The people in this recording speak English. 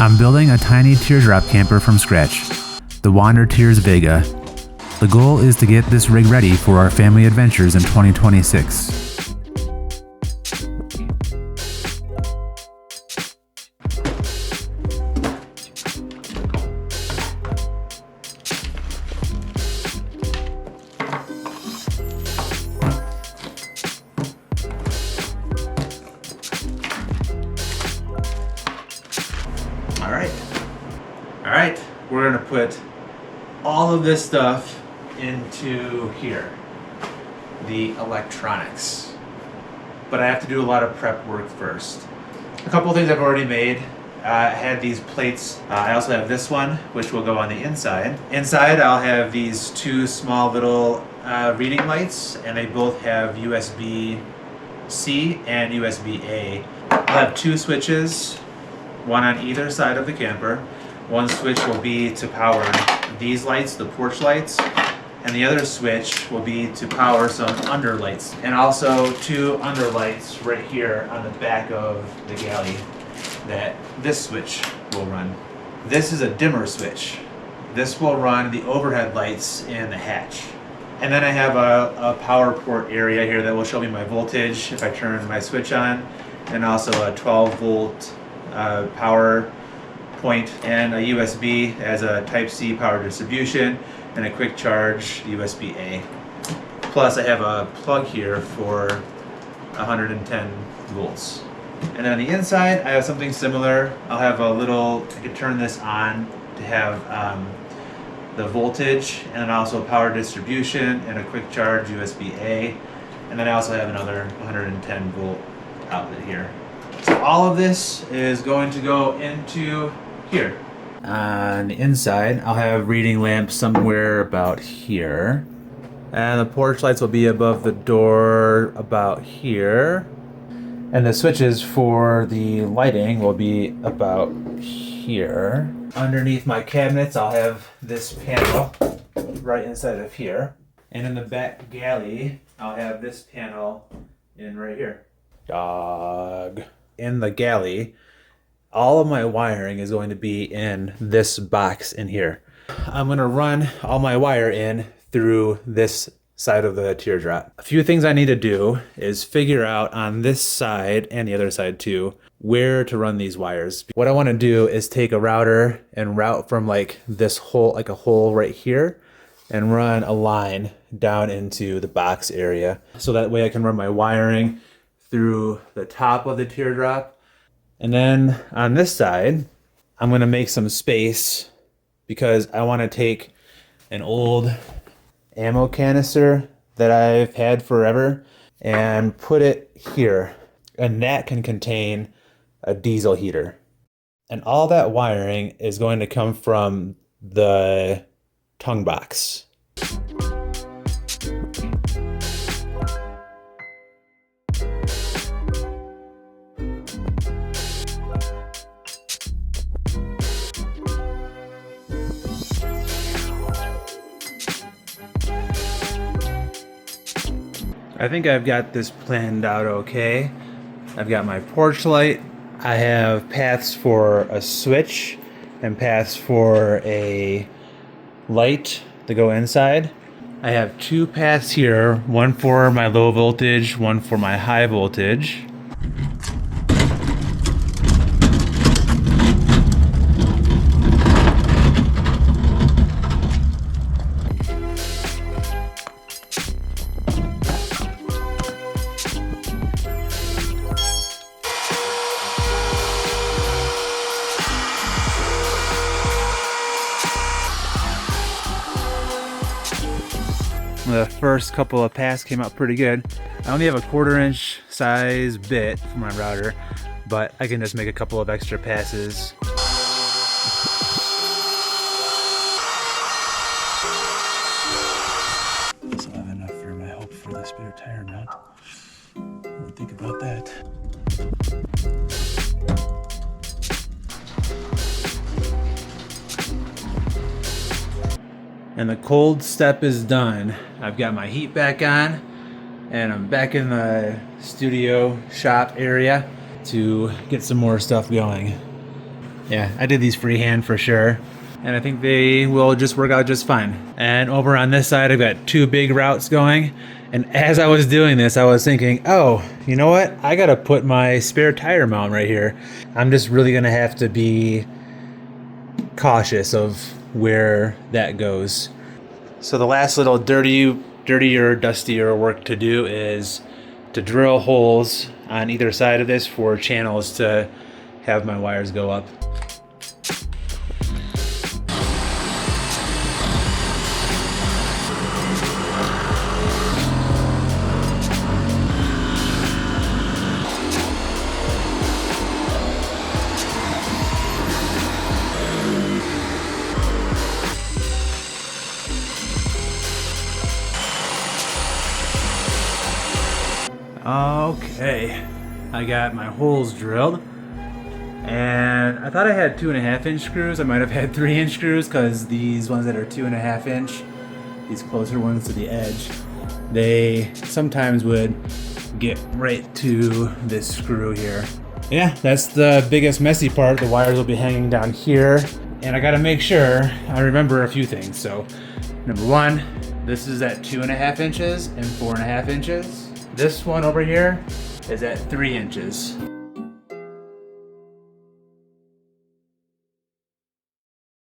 I'm building a tiny teardrop camper from scratch, the Wander Tears Vaga. The goal is to get this rig ready for our family adventures in 2026. All right, we're gonna put all of this stuff into here, the electronics. But I have to do a lot of prep work first. A couple of things I've already made. I had these plates. I also have this one, which will go on the inside. Inside, I'll have these two small little reading lights, and they both have USB-C and USB-A. I'll have two switches, one on either side of the camper. One switch will be to power these lights, the porch lights, and the other switch will be to power some under lights. And also two under lights right here on the back of the galley that this switch will run. This is a dimmer switch. This will run the overhead lights in the hatch. And then I have a power port area here that will show me my voltage if I turn my switch on, and also a 12 volt power point and a USB as a Type-C power distribution and a quick charge USB-A. Plus I have a plug here for 110 volts. And on the inside I have something similar. I'll have a little, I can turn this on to have the voltage and then also power distribution and a quick charge USB-A. And then I also have another 110 volt outlet here. So all of this is going to go into here. On the inside, I'll have reading lamps somewhere about here. And the porch lights will be above the door about here. And the switches for the lighting will be about here. Underneath my cabinets, I'll have this panel right inside of here. And in the back galley, I'll have this panel in right here. Dog. In the galley, all of my wiring is going to be in this box in here. I'm gonna run all my wire in through this side of the teardrop. A few things I need to do is figure out on this side and the other side too, where to run these wires. What I wanna do is take a router and route from like this hole, like a hole right here, and run a line down into the box area. So that way I can run my wiring through the top of the teardrop. And then on this side, I'm gonna make some space because I wanna take an old ammo canister that I've had forever and put it here. And that can contain a diesel heater. And all that wiring is going to come from the tongue box. I think I've got this planned out okay. I've got my porch light. I have paths for a switch and paths for a light to go inside. I have two paths here, one for my low voltage, one for my high voltage. The first couple of paths came out pretty good. I only have a 1/4 inch size bit for my router, but I can just make a couple of extra passes. So I have enough for my hope for the spare tire mount. What do you think about that? And the cold step is done. I've got my heat back on and I'm back in the studio shop area to get some more stuff going. Yeah, I did these freehand for sure. And I think they will just work out just fine. And over on this side, I've got 2 big routes going. And as I was doing this, I was thinking, oh, you know what? I gotta put my spare tire mount right here. I'm just really gonna have to be cautious of where that goes. So the last little dirtier, dustier work to do is to drill holes on either side of this for channels to have my wires go up. Okay, I got my holes drilled, and I thought I had 2.5-inch screws. I might have had 3-inch screws because these ones that are 2.5-inch, these closer ones to the edge, they sometimes would get right to this screw here. Yeah, that's the biggest messy part. The wires will be hanging down here, and I gotta make sure I remember a few things. So, number 1, this is at 2.5 inches and 4.5 inches. This one over here is at 3 inches.